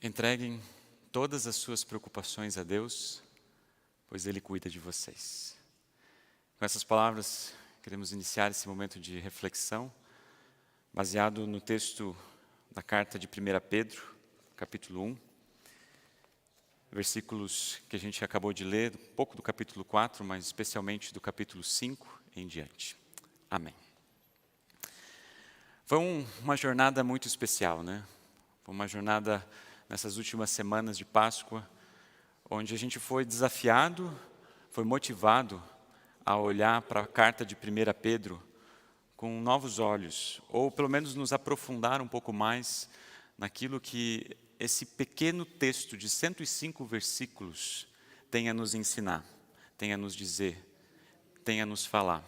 Entreguem todas as suas preocupações a Deus, pois Ele cuida de vocês. Com essas palavras, queremos iniciar esse momento de reflexão, baseado no texto da carta de 1 Pedro, capítulo 1, versículos que a gente acabou de ler, um pouco do capítulo 4, mas especialmente do capítulo 5 em diante. Amém. Foi uma jornada muito especial, né? Foi uma jornada nessas últimas semanas de Páscoa, onde a gente foi desafiado, foi motivado a olhar para a carta de 1 Pedro com novos olhos, ou pelo menos nos aprofundar um pouco mais naquilo que esse pequeno texto de 105 versículos tem a nos ensinar, tem a nos dizer, tem a nos falar.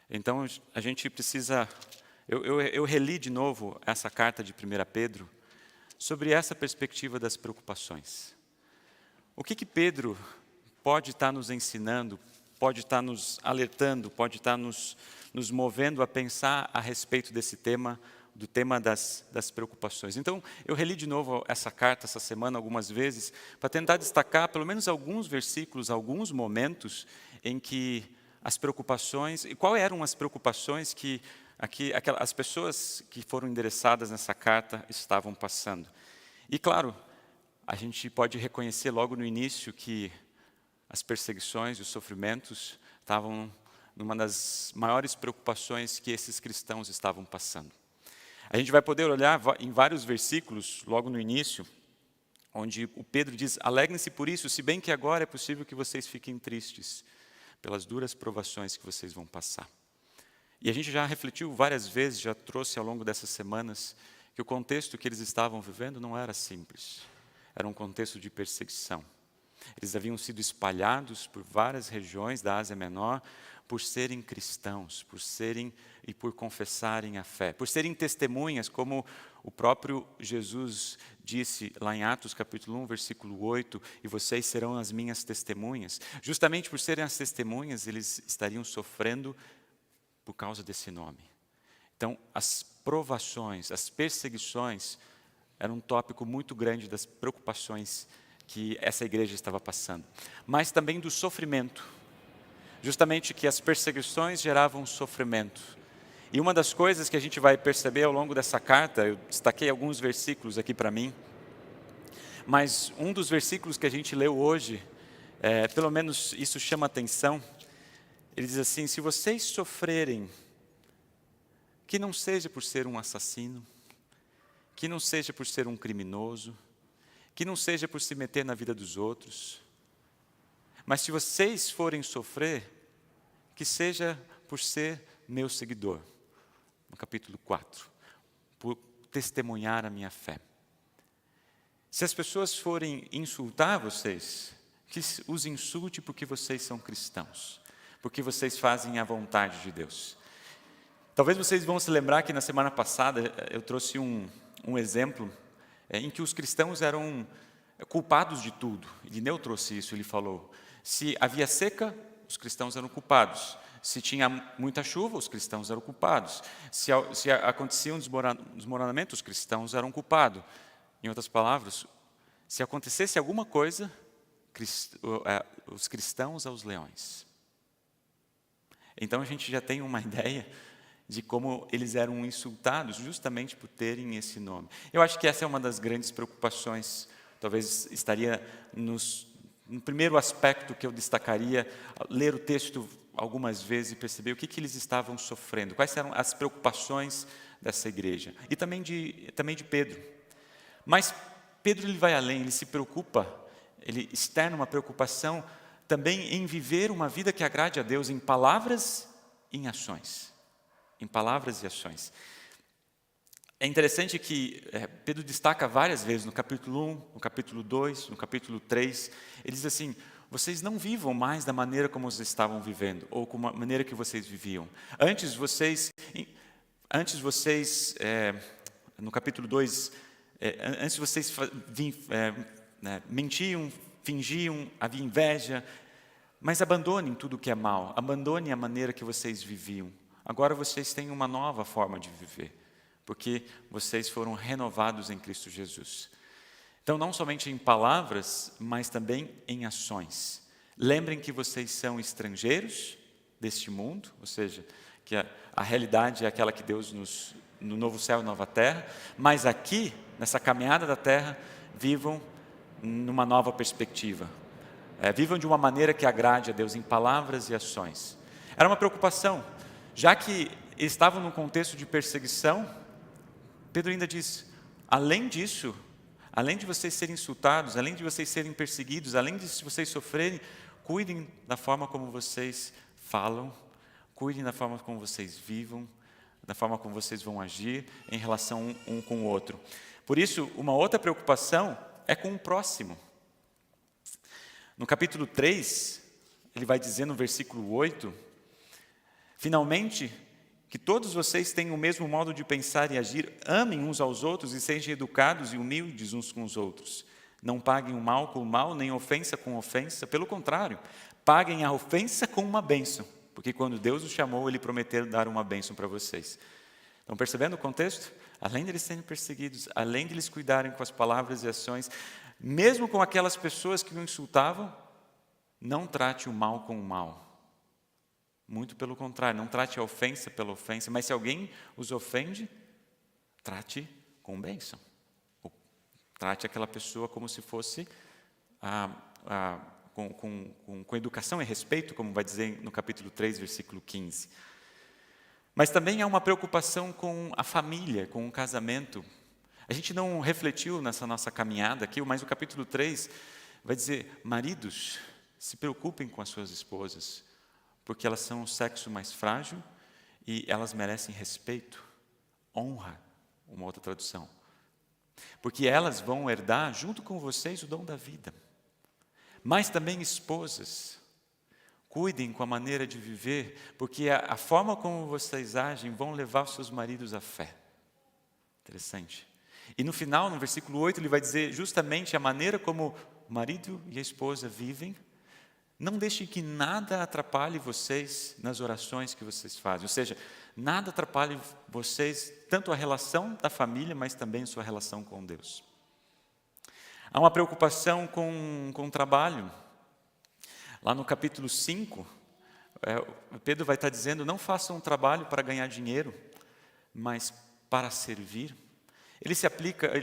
Então a gente precisa, eu reli de novo essa carta de 1 Pedro, sobre essa perspectiva das preocupações. O que Pedro pode estar nos ensinando, pode estar nos alertando, pode estar nos movendo a pensar a respeito desse tema, do tema das preocupações. Então, eu reli de novo essa carta essa semana algumas vezes, para tentar destacar pelo menos alguns versículos, alguns momentos em que as preocupações, e quais eram as preocupações que as pessoas que foram endereçadas nessa carta estavam passando. E claro, a gente pode reconhecer logo no início que as perseguições e os sofrimentos estavam numa das maiores preocupações que esses cristãos estavam passando. A gente vai poder olhar em vários versículos, logo no início, onde o Pedro diz: alegrem-se por isso, se bem que agora é possível que vocês fiquem tristes pelas duras provações que vocês vão passar. E a gente já refletiu várias vezes, já trouxe ao longo dessas semanas, que o contexto que eles estavam vivendo não era simples. Era um contexto de perseguição. Eles haviam sido espalhados por várias regiões da Ásia Menor por serem cristãos, por confessarem a fé, por serem testemunhas, como o próprio Jesus disse lá em Atos capítulo 1, versículo 8, e vocês serão as minhas testemunhas. Justamente por serem as testemunhas, eles estariam sofrendo por causa desse nome. Então, as provações, as perseguições, eram um tópico muito grande das preocupações que essa igreja estava passando. Mas também do sofrimento. Justamente que as perseguições geravam sofrimento. E uma das coisas que a gente vai perceber ao longo dessa carta, eu destaquei alguns versículos aqui para mim, mas um dos versículos que a gente leu hoje, pelo menos isso chama atenção. Ele diz assim: se vocês sofrerem, que não seja por ser um assassino, que não seja por ser um criminoso, que não seja por se meter na vida dos outros, mas se vocês forem sofrer, que seja por ser meu seguidor, no capítulo 4, por testemunhar a minha fé. Se as pessoas forem insultar vocês, que os insulte porque vocês são cristãos, porque vocês fazem a vontade de Deus. Talvez vocês vão se lembrar que na semana passada eu trouxe um exemplo em que os cristãos eram culpados de tudo. Lineu trouxe isso, ele falou: se havia seca, os cristãos eram culpados. Se tinha muita chuva, os cristãos eram culpados. Se acontecia um desmoronamento, os cristãos eram culpados. Em outras palavras, se acontecesse alguma coisa, os cristãos aos leões. Então a gente já tem uma ideia de como eles eram insultados justamente por terem esse nome. Eu acho que essa é uma das grandes preocupações, talvez estaria no primeiro aspecto que eu destacaria, ler o texto algumas vezes e perceber o que eles estavam sofrendo, quais eram as preocupações dessa igreja, e também de Pedro. Mas Pedro ele vai além, ele se preocupa, ele externa uma preocupação também em viver uma vida que agrade a Deus em palavras e em ações. Em palavras e ações. É interessante que Pedro destaca várias vezes no capítulo 1, no capítulo 2, no capítulo 3, ele diz assim: vocês não vivam mais da maneira como vocês estavam vivendo, ou com a maneira que vocês viviam. Antes vocês no capítulo 2, antes vocês mentiam, fingiam, havia inveja, mas abandonem tudo que é mal, abandonem a maneira que vocês viviam. Agora vocês têm uma nova forma de viver, porque vocês foram renovados em Cristo Jesus. Então, não somente em palavras, mas também em ações. Lembrem que vocês são estrangeiros deste mundo, ou seja, que a realidade é aquela que Deus no novo céu e nova terra, mas aqui, nessa caminhada da terra, vivam numa nova perspectiva. Vivam de uma maneira que agrade a Deus em palavras e ações. Era uma preocupação, já que estavam num contexto de perseguição. Pedro ainda diz, além disso, além de vocês serem insultados, além de vocês serem perseguidos, além de vocês sofrerem, cuidem da forma como vocês falam, cuidem da forma como vocês vivam, da forma como vocês vão agir em relação um com o outro. Por isso, uma outra preocupação é com o próximo. No capítulo 3, ele vai dizer no versículo 8, finalmente, que todos vocês tenham o mesmo modo de pensar e agir, amem uns aos outros e sejam educados e humildes uns com os outros. Não paguem o mal com o mal, nem ofensa com ofensa. Pelo contrário, paguem a ofensa com uma bênção. Porque quando Deus os chamou, Ele prometeu dar uma bênção para vocês. Estão percebendo o contexto? Além de eles serem perseguidos, além de eles cuidarem com as palavras e ações, mesmo com aquelas pessoas que o insultavam, não trate o mal com o mal. Muito pelo contrário, não trate a ofensa pela ofensa, mas se alguém os ofende, trate com bênção. Trate aquela pessoa como se fosse com educação e respeito, como vai dizer no capítulo 3, versículo 15. Mas também há uma preocupação com a família, com o casamento. A gente não refletiu nessa nossa caminhada aqui, mas o capítulo 3 vai dizer, maridos, se preocupem com as suas esposas, porque elas são o sexo mais frágil e elas merecem respeito, honra, uma outra tradução. Porque elas vão herdar, junto com vocês, o dom da vida. Mas também esposas, cuidem com a maneira de viver, porque a forma como vocês agem vão levar os seus maridos à fé. Interessante. E no final, no versículo 8, ele vai dizer justamente a maneira como o marido e a esposa vivem. Não deixem que nada atrapalhe vocês nas orações que vocês fazem. Ou seja, nada atrapalhe vocês, tanto a relação da família, mas também a sua relação com Deus. Há uma preocupação com o trabalho. Lá no capítulo 5, Pedro vai estar dizendo, não façam um trabalho para ganhar dinheiro, mas para servir. Ele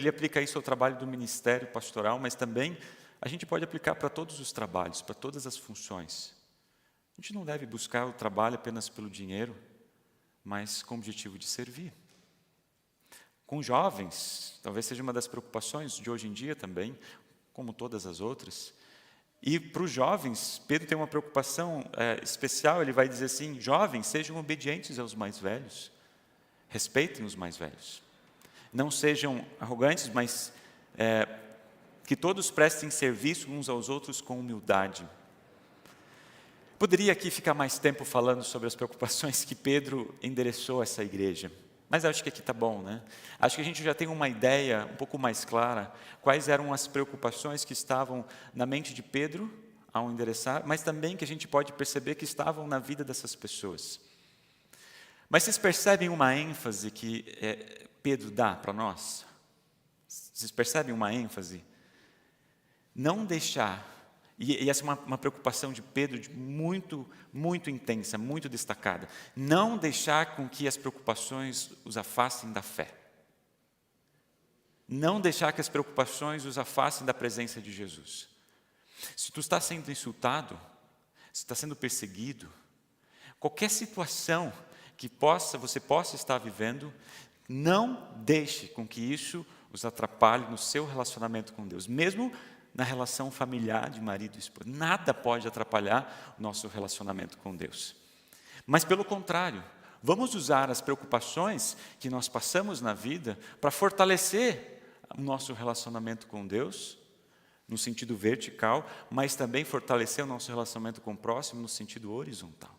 aplica isso ao trabalho do ministério pastoral, mas também a gente pode aplicar para todos os trabalhos, para todas as funções. A gente não deve buscar o trabalho apenas pelo dinheiro, mas com o objetivo de servir. Com jovens, talvez seja uma das preocupações de hoje em dia também, como todas as outras. E para os jovens, Pedro tem uma preocupação especial, ele vai dizer assim, jovens, sejam obedientes aos mais velhos, respeitem os mais velhos. Não sejam arrogantes, mas que todos prestem serviço uns aos outros com humildade. Poderia aqui ficar mais tempo falando sobre as preocupações que Pedro endereçou a essa igreja, mas acho que aqui está bom, né? Acho que a gente já tem uma ideia um pouco mais clara, quais eram as preocupações que estavam na mente de Pedro ao endereçar, mas também que a gente pode perceber que estavam na vida dessas pessoas. Mas vocês percebem uma ênfase que Pedro dá para nós? Vocês percebem uma ênfase? Não deixar, e essa é uma preocupação de Pedro muito, muito intensa, muito destacada, não deixar com que as preocupações os afastem da fé. Não deixar que as preocupações os afastem da presença de Jesus. Se tu está sendo insultado, se está sendo perseguido, qualquer situação que você possa estar vivendo, não deixe com que isso os atrapalhe no seu relacionamento com Deus, mesmo na relação familiar de marido e esposa. Nada pode atrapalhar o nosso relacionamento com Deus. Mas, pelo contrário, vamos usar as preocupações que nós passamos na vida para fortalecer o nosso relacionamento com Deus, no sentido vertical, mas também fortalecer o nosso relacionamento com o próximo no sentido horizontal.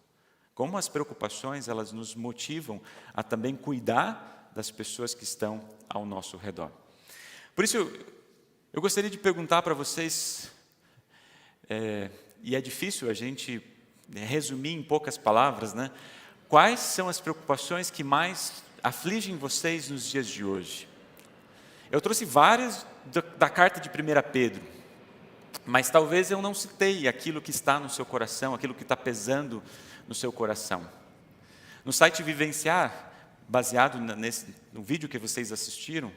Como as preocupações, elas nos motivam a também cuidar das pessoas que estão ao nosso redor. Por isso, eu gostaria de perguntar para vocês, e é difícil a gente resumir em poucas palavras, né? Quais são as preocupações que mais afligem vocês nos dias de hoje? Eu trouxe várias da carta de 1 Pedro, mas talvez eu não citei aquilo que está no seu coração, aquilo que está pesando no seu coração. No site Vivenciar, baseado no vídeo que vocês assistiram,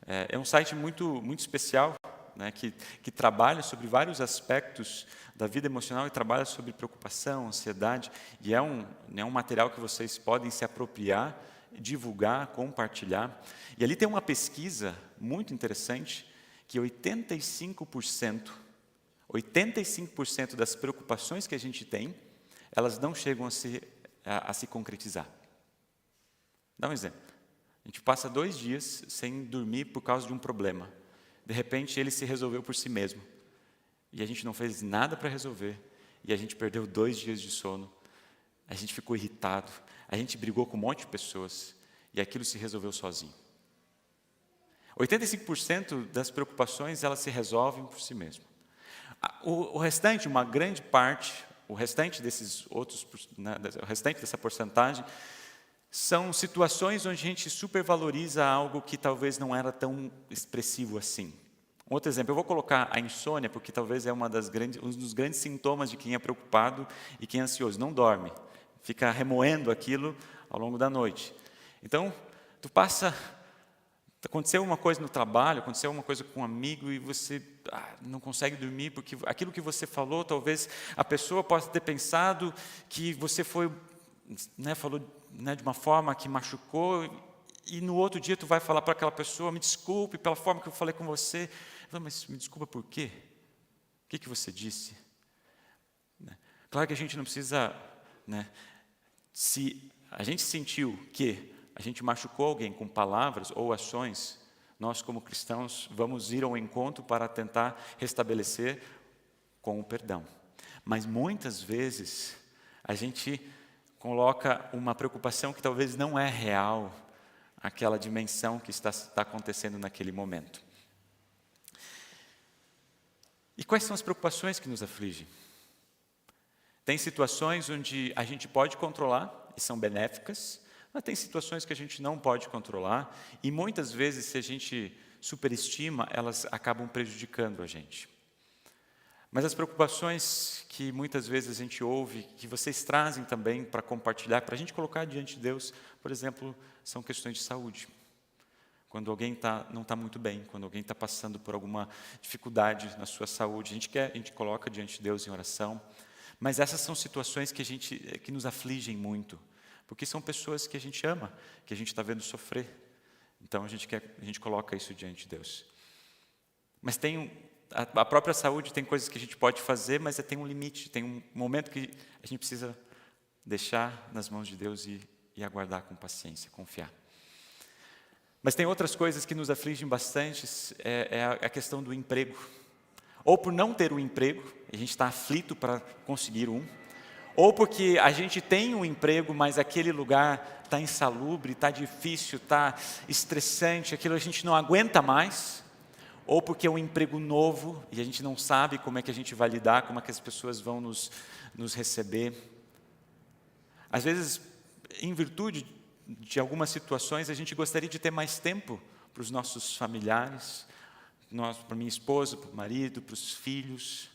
é um site muito especial, né, que trabalha sobre vários aspectos da vida emocional e trabalha sobre preocupação, ansiedade, e é um material que vocês podem se apropriar, divulgar, compartilhar. E ali tem uma pesquisa muito interessante, que 85% das preocupações que a gente tem, elas não chegam a se concretizar. Dá um exemplo. A gente passa 2 dias sem dormir por causa de um problema. De repente, ele se resolveu por si mesmo. E a gente não fez nada para resolver. E a gente perdeu 2 dias de sono. A gente ficou irritado. A gente brigou com um monte de pessoas. E aquilo se resolveu sozinho. 85% das preocupações, elas se resolvem por si mesmo. O restante, uma grande parte, o restante desses outros, né, o restante dessa porcentagem, são situações onde a gente supervaloriza algo que talvez não era tão expressivo assim. Um outro exemplo, eu vou colocar a insônia, porque talvez é um dos grandes sintomas de quem é preocupado e quem é ansioso. Não dorme, fica remoendo aquilo ao longo da noite. Então, aconteceu uma coisa no trabalho, aconteceu uma coisa com um amigo e você não consegue dormir, porque aquilo que você falou, talvez a pessoa possa ter pensado que você falou de uma forma que machucou, e no outro dia tu vai falar para aquela pessoa, me desculpe pela forma que eu falei com você. Mas me desculpa por quê? O que você disse? Claro que a gente não precisa, se a gente sentiu que a gente machucou alguém com palavras ou ações, nós como cristãos vamos ir ao encontro para tentar restabelecer com o perdão. Mas muitas vezes a gente coloca uma preocupação que talvez não é real, aquela dimensão que está acontecendo naquele momento. E quais são as preocupações que nos afligem? Tem situações onde a gente pode controlar e são benéficas, mas tem situações que a gente não pode controlar e muitas vezes, se a gente superestima, elas acabam prejudicando a gente. Mas as preocupações que muitas vezes a gente ouve, que vocês trazem também para compartilhar, para a gente colocar diante de Deus, por exemplo, são questões de saúde. Quando alguém não está muito bem, quando alguém está passando por alguma dificuldade na sua saúde, a gente coloca diante de Deus em oração. Mas essas são situações que nos afligem muito, porque são pessoas que a gente ama, que a gente está vendo sofrer. Então a gente coloca isso diante de Deus. Mas a própria saúde tem coisas que a gente pode fazer, mas tem um limite, tem um momento que a gente precisa deixar nas mãos de Deus e aguardar com paciência, confiar. Mas tem outras coisas que nos afligem bastante, é a questão do emprego. Ou por não ter um emprego, a gente está aflito para conseguir um. Ou porque a gente tem um emprego, mas aquele lugar está insalubre, está difícil, está estressante, aquilo a gente não aguenta mais. Ou porque é um emprego novo e a gente não sabe como é que a gente vai lidar, como é que as pessoas vão nos receber. Às vezes, em virtude de algumas situações, a gente gostaria de ter mais tempo para os nossos familiares, para minha esposa, para o marido, para os filhos.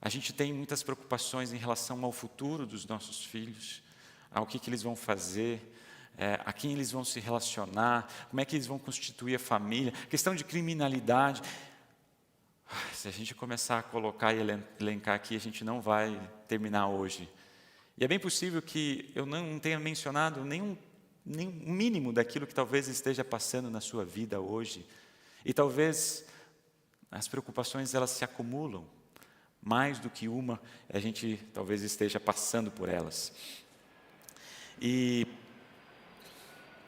A gente tem muitas preocupações em relação ao futuro dos nossos filhos, ao que eles vão fazer, a quem eles vão se relacionar, como é que eles vão constituir a família, questão de criminalidade. Se a gente começar a colocar e elencar aqui, a gente não vai terminar hoje. E é bem possível que eu não tenha mencionado nem um mínimo daquilo que talvez esteja passando na sua vida hoje. E talvez as preocupações elas se acumulam, mais do que uma, a gente talvez esteja passando por elas. E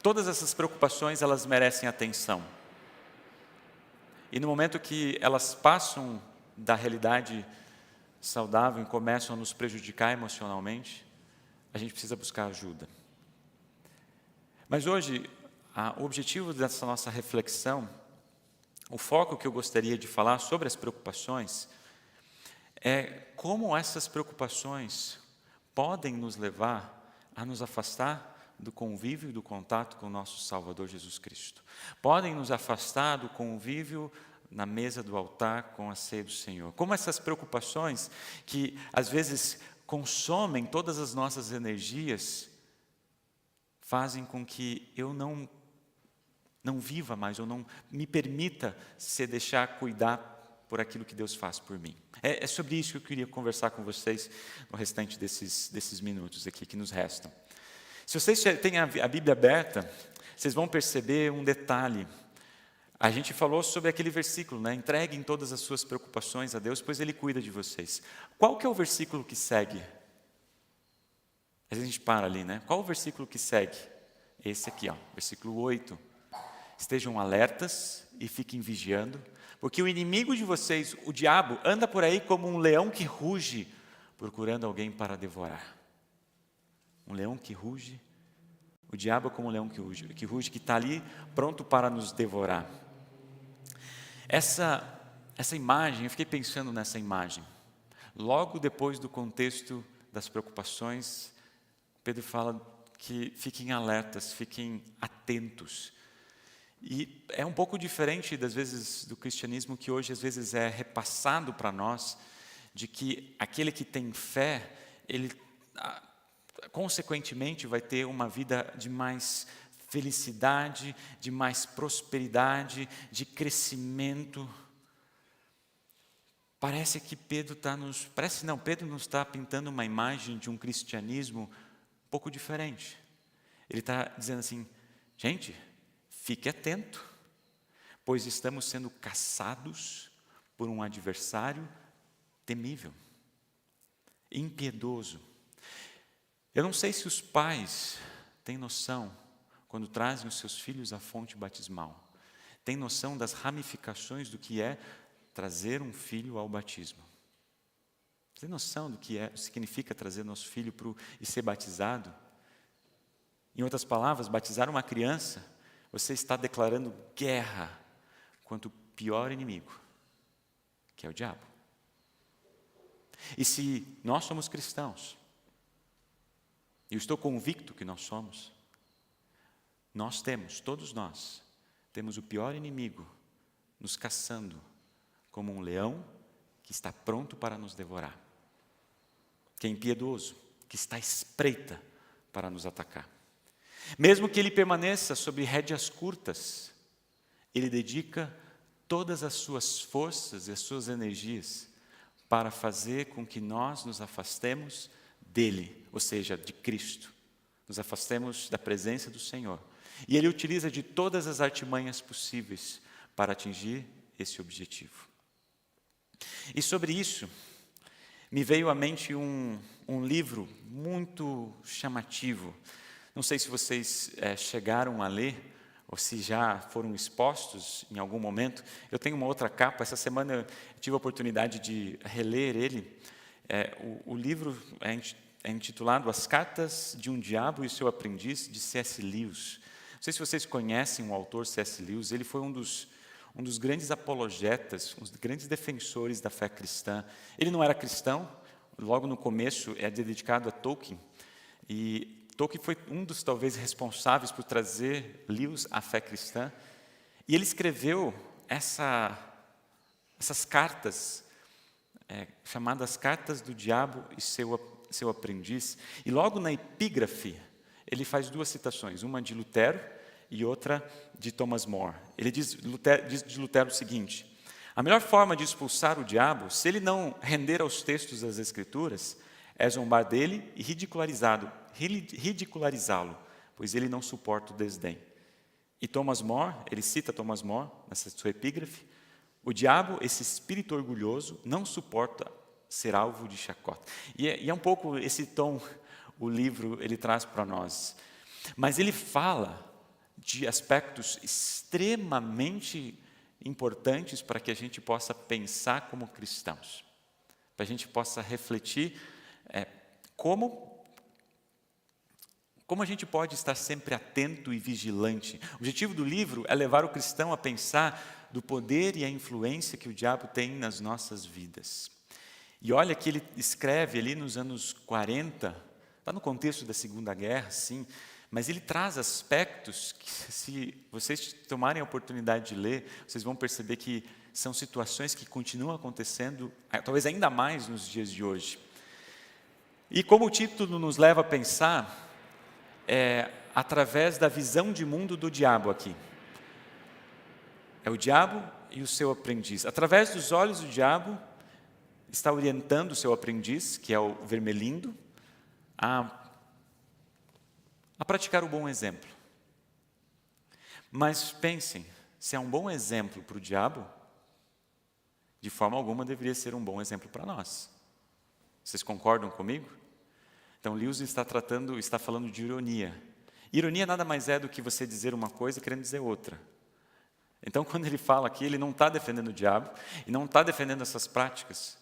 todas essas preocupações, elas merecem atenção. E no momento que elas passam da realidade saudável e começam a nos prejudicar emocionalmente, a gente precisa buscar ajuda. Mas hoje, o objetivo dessa nossa reflexão, o foco que eu gostaria de falar sobre as preocupações, é como essas preocupações podem nos levar a nos afastar do convívio e do contato com o nosso Salvador Jesus Cristo. Podem nos afastar do convívio na mesa do altar com a ceia do Senhor. Como essas preocupações que às vezes consomem todas as nossas energias, fazem com que eu não viva mais, ou não me permita se deixar cuidar por aquilo que Deus faz por mim. É sobre isso que eu queria conversar com vocês no restante desses minutos aqui que nos restam. Se vocês têm a Bíblia aberta, vocês vão perceber um detalhe. A gente falou sobre aquele versículo, né? Entreguem todas as suas preocupações a Deus, pois Ele cuida de vocês. Qual que é o versículo que segue? Às vezes a gente para ali, né? Qual o versículo que segue? Esse aqui, ó, versículo 8. Estejam alertas e fiquem vigiando, porque o inimigo de vocês, o diabo, anda por aí como um leão que ruge, procurando alguém para devorar. Um leão que ruge, o diabo é como um leão que ruge, que está ali pronto para nos devorar. Essa imagem, eu fiquei pensando nessa imagem. Logo depois do contexto das preocupações, Pedro fala que fiquem alertas, fiquem atentos. E é um pouco diferente, das vezes, do cristianismo que hoje, às vezes, é repassado para nós, de que aquele que tem fé, ele, consequentemente, vai ter uma vida de mais felicidade, de mais prosperidade, de crescimento. Parece que Pedro nos está pintando uma imagem de um cristianismo um pouco diferente. Ele está dizendo assim, gente, fique atento, pois estamos sendo caçados por um adversário temível, impiedoso. Eu não sei se os pais têm noção, quando trazem os seus filhos à fonte batismal, têm noção das ramificações do que é trazer um filho ao batismo. Tem noção do que significa trazer nosso filho e ser batizado? Em outras palavras, batizar uma criança, você está declarando guerra contra o pior inimigo, que é o diabo. E se nós somos cristãos, e eu estou convicto que nós somos, todos nós, temos o pior inimigo nos caçando como um leão que está pronto para nos devorar, que é impiedoso, que está à espreita para nos atacar. Mesmo que ele permaneça sob rédeas curtas, ele dedica todas as suas forças e as suas energias para fazer com que nós nos afastemos dele, ou seja, de Cristo. Nos afastemos da presença do Senhor. E ele utiliza de todas as artimanhas possíveis para atingir esse objetivo. E sobre isso, me veio à mente um livro muito chamativo. Não sei se vocês chegaram a ler, ou se já foram expostos em algum momento. Eu tenho uma outra capa, essa semana eu tive a oportunidade de reler ele. O livro é intitulado As Cartas de um Diabo e Seu Aprendiz, de C.S. Lewis. Não sei se vocês conhecem o autor C.S. Lewis, ele foi um dos grandes apologetas, um dos grandes defensores da fé cristã. Ele não era cristão, logo no começo é dedicado a Tolkien, e Tolkien foi um dos, talvez, responsáveis por trazer Lewis à fé cristã. E ele escreveu essas cartas, chamadas Cartas do Diabo e seu Aprendiz. E logo na epígrafe, ele faz duas citações, uma de Lutero e outra de Thomas More. Ele diz de Lutero o seguinte: a melhor forma de expulsar o diabo, se ele não render aos textos das Escrituras, é zombar dele e ridicularizá-lo, pois ele não suporta o desdém. E Thomas More, ele cita Thomas More nessa sua epígrafe: o diabo, esse espírito orgulhoso, não suporta ser alvo de chacota. E é um pouco esse tom o livro ele traz para nós. Mas ele fala de aspectos extremamente importantes para que a gente possa pensar como cristãos, para a gente possa refletir como a gente pode estar sempre atento e vigilante. O objetivo do livro é levar o cristão a pensar do poder e a influência que o diabo tem nas nossas vidas. E olha que ele escreve ali nos anos 40, está no contexto da Segunda Guerra, sim, Mas ele traz aspectos que, se vocês tomarem a oportunidade de ler, vocês vão perceber que são situações que continuam acontecendo, talvez ainda mais nos dias de hoje. E como o título nos leva a pensar, através da visão de mundo do diabo aqui. É o diabo e o seu aprendiz. Através dos olhos do diabo, está orientando o seu aprendiz, que é o vermelindo, a praticar o bom exemplo. Mas pensem, se é um bom exemplo para o diabo, de forma alguma deveria ser um bom exemplo para nós. Vocês concordam comigo? Então, Lewis está falando de ironia. Ironia nada mais é do que você dizer uma coisa querendo dizer outra. Então, quando ele fala aqui, ele não está defendendo o diabo, e não está defendendo essas práticas,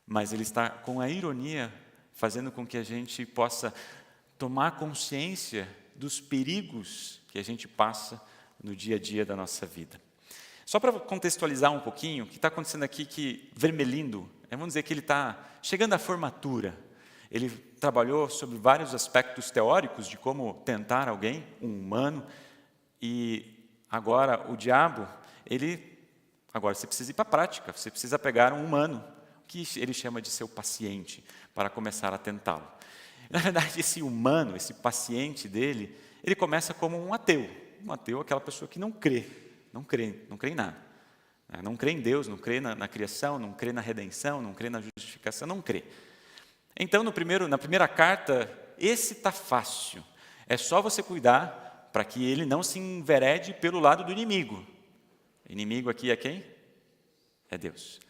mas ele está, com a ironia, fazendo com que a gente possa tomar consciência dos perigos que a gente passa no dia a dia da nossa vida. Só para contextualizar um pouquinho, o que está acontecendo aqui, que Vermelindo, vamos dizer que ele está chegando à formatura. Ele trabalhou sobre vários aspectos teóricos de como tentar alguém, um humano, e agora o diabo, agora você precisa ir para a prática, você precisa pegar um humano, que ele chama de seu paciente, para começar a tentá-lo. Na verdade, esse humano, esse paciente dele, ele começa como um ateu. Um ateu é aquela pessoa que não crê em nada. Não crê em Deus, não crê na criação, não crê na redenção, não crê na justificação, não crê. Então, na primeira carta, esse está fácil. É só você cuidar para que ele não se enverede pelo lado do inimigo. Inimigo aqui é quem? É Deus.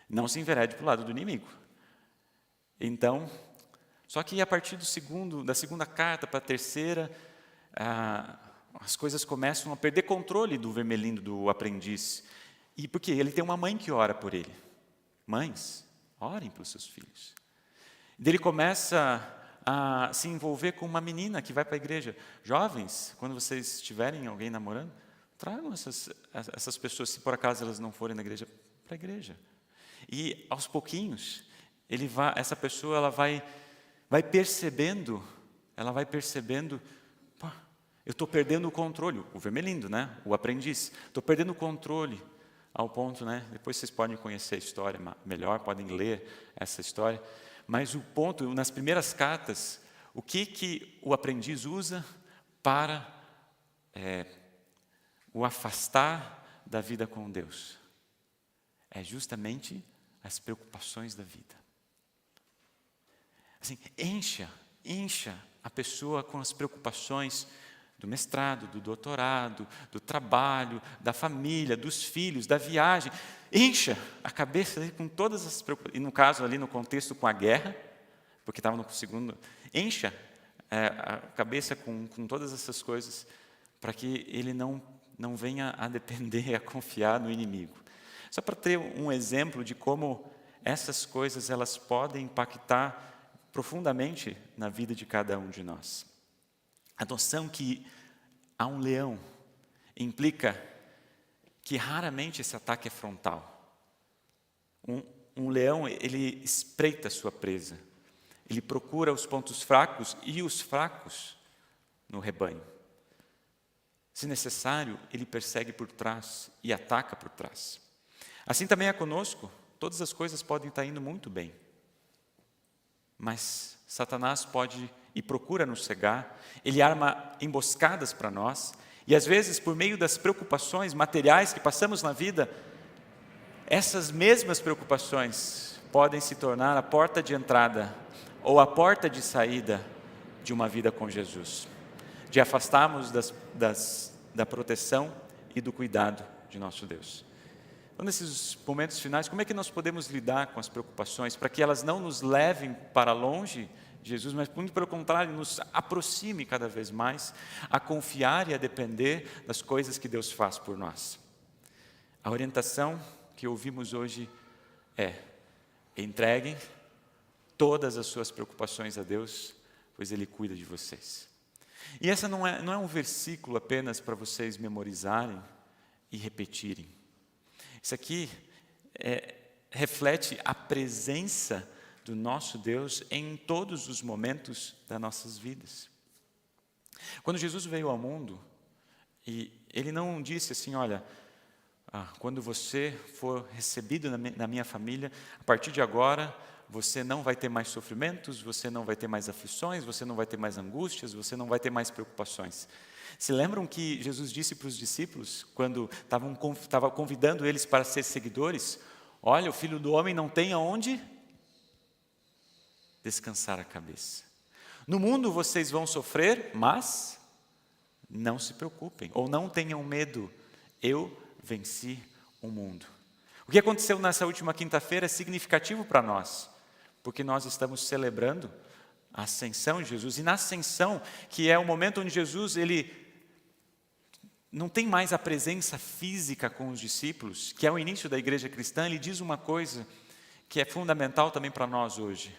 Não se enverede pelo lado do inimigo. Então, só que a partir da segunda carta para a terceira, as coisas começam a perder controle do vermelindo, do aprendiz. E por quê? Ele tem uma mãe que ora por ele. Mães, orem pelos seus filhos. Ele começa a se envolver com uma menina que vai para a igreja. Jovens, quando vocês tiverem alguém namorando, tragam essas pessoas, se por acaso elas não forem na igreja, para a igreja. E aos pouquinhos, essa pessoa ela vai percebendo, pô, eu estou perdendo o controle, o vermelindo, né? O aprendiz, estou perdendo o controle ao ponto, né? Depois vocês podem conhecer a história melhor, podem ler essa história, mas o ponto, nas primeiras cartas, o que o aprendiz usa para o afastar da vida com Deus? É justamente as preocupações da vida. Assim, encha a pessoa com as preocupações do mestrado, do doutorado, do trabalho, da família, dos filhos, da viagem. Encha a cabeça com todas as preocupações. E no caso ali no contexto com a guerra, porque estava no segundo, encha a cabeça com todas essas coisas, para que ele não venha a depender, a confiar no inimigo. Só para ter um exemplo de como essas coisas elas podem impactar profundamente na vida de cada um de nós. A noção que há um leão implica que raramente esse ataque é frontal. Um leão, ele espreita a sua presa. Ele procura os pontos fracos e os fracos no rebanho. Se necessário, ele persegue por trás e ataca por trás. Assim também é conosco. Todas as coisas podem estar indo muito bem. Mas Satanás pode e procura nos cegar, ele arma emboscadas para nós, e às vezes, por meio das preocupações materiais que passamos na vida, essas mesmas preocupações podem se tornar a porta de entrada ou a porta de saída de uma vida com Jesus, de afastarmos da proteção e do cuidado de nosso Deus. Então, nesses momentos finais, como é que nós podemos lidar com as preocupações para que elas não nos levem para longe de Jesus, mas, muito pelo contrário, nos aproxime cada vez mais a confiar e a depender das coisas que Deus faz por nós? A orientação que ouvimos hoje é: entreguem todas as suas preocupações a Deus, pois Ele cuida de vocês. E essa não é um versículo apenas para vocês memorizarem e repetirem. Isso aqui reflete a presença do nosso Deus em todos os momentos das nossas vidas. Quando Jesus veio ao mundo, e Ele não disse assim, olha, quando você for recebido na minha família, a partir de agora, você não vai ter mais sofrimentos, você não vai ter mais aflições, você não vai ter mais angústias, você não vai ter mais preocupações. Se lembram que Jesus disse para os discípulos, quando estava convidando eles para ser seguidores, olha, o Filho do Homem não tem aonde descansar a cabeça. No mundo vocês vão sofrer, mas não se preocupem, ou não tenham medo, eu venci o mundo. O que aconteceu nessa última quinta-feira é significativo para nós, porque nós estamos celebrando a ascensão de Jesus, e na ascensão, que é o momento onde Jesus, ele não tem mais a presença física com os discípulos, que é o início da igreja cristã, ele diz uma coisa que é fundamental também para nós hoje: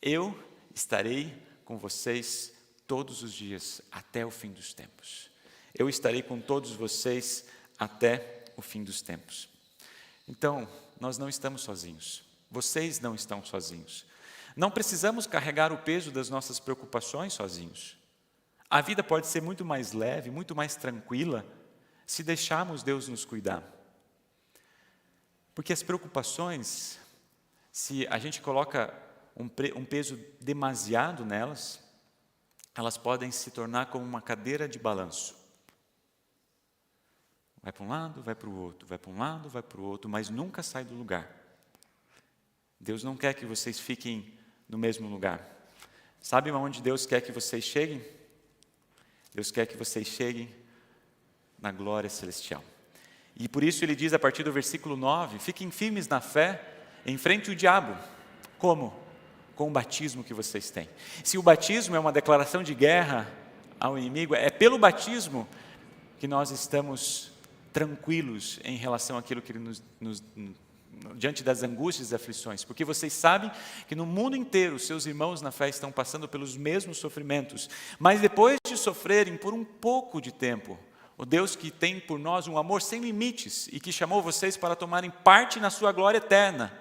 eu estarei com vocês todos os dias, até o fim dos tempos. Eu estarei com todos vocês até o fim dos tempos. Então, nós não estamos sozinhos. Vocês não estão sozinhos. Não precisamos carregar o peso das nossas preocupações sozinhos. A vida pode ser muito mais leve, muito mais tranquila, se deixarmos Deus nos cuidar. Porque as preocupações, se a gente coloca um peso demasiado nelas, elas podem se tornar como uma cadeira de balanço. Vai para um lado, vai para o outro, vai para um lado, vai para o outro, mas nunca sai do lugar. Deus não quer que vocês fiquem no mesmo lugar. Sabe aonde Deus quer que vocês cheguem? Deus quer que vocês cheguem na glória celestial. E por isso ele diz a partir do versículo 9, fiquem firmes na fé, enfrente o diabo. Como? Com o batismo que vocês têm. Se o batismo é uma declaração de guerra ao inimigo, é pelo batismo que nós estamos tranquilos em relação àquilo que ele diante das angústias e aflições, porque vocês sabem que no mundo inteiro seus irmãos na fé estão passando pelos mesmos sofrimentos, mas depois de sofrerem por um pouco de tempo, o Deus que tem por nós um amor sem limites e que chamou vocês para tomarem parte na sua glória eterna,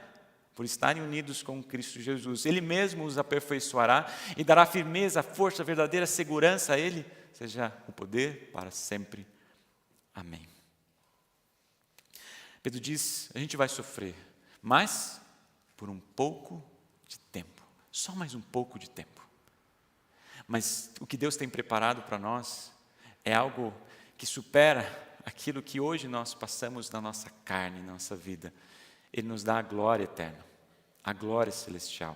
por estarem unidos com Cristo Jesus, Ele mesmo os aperfeiçoará e dará firmeza, força, verdadeira segurança a Ele, seja o poder para sempre. Amém. Pedro diz, a gente vai sofrer, mas por um pouco de tempo, só mais um pouco de tempo. Mas o que Deus tem preparado para nós é algo que supera aquilo que hoje nós passamos na nossa carne, na nossa vida. Ele nos dá a glória eterna, a glória celestial.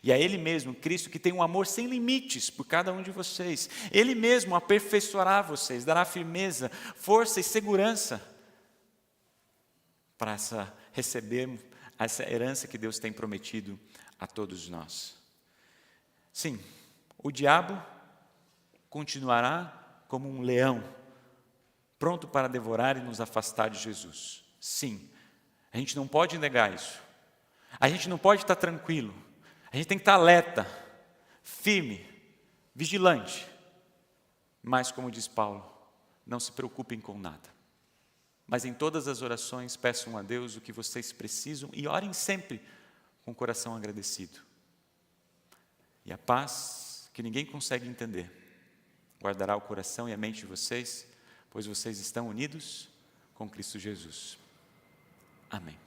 E é Ele mesmo, Cristo, que tem um amor sem limites por cada um de vocês. Ele mesmo aperfeiçoará vocês, dará firmeza, força e segurança para recebermos essa herança que Deus tem prometido a todos nós. Sim, o diabo continuará como um leão, pronto para devorar e nos afastar de Jesus. Sim, a gente não pode negar isso. A gente não pode estar tranquilo. A gente tem que estar alerta, firme, vigilante. Mas, como diz Paulo, não se preocupem com nada. Mas em todas as orações peçam a Deus o que vocês precisam e orem sempre com o coração agradecido. E a paz que ninguém consegue entender guardará o coração e a mente de vocês, pois vocês estão unidos com Cristo Jesus. Amém.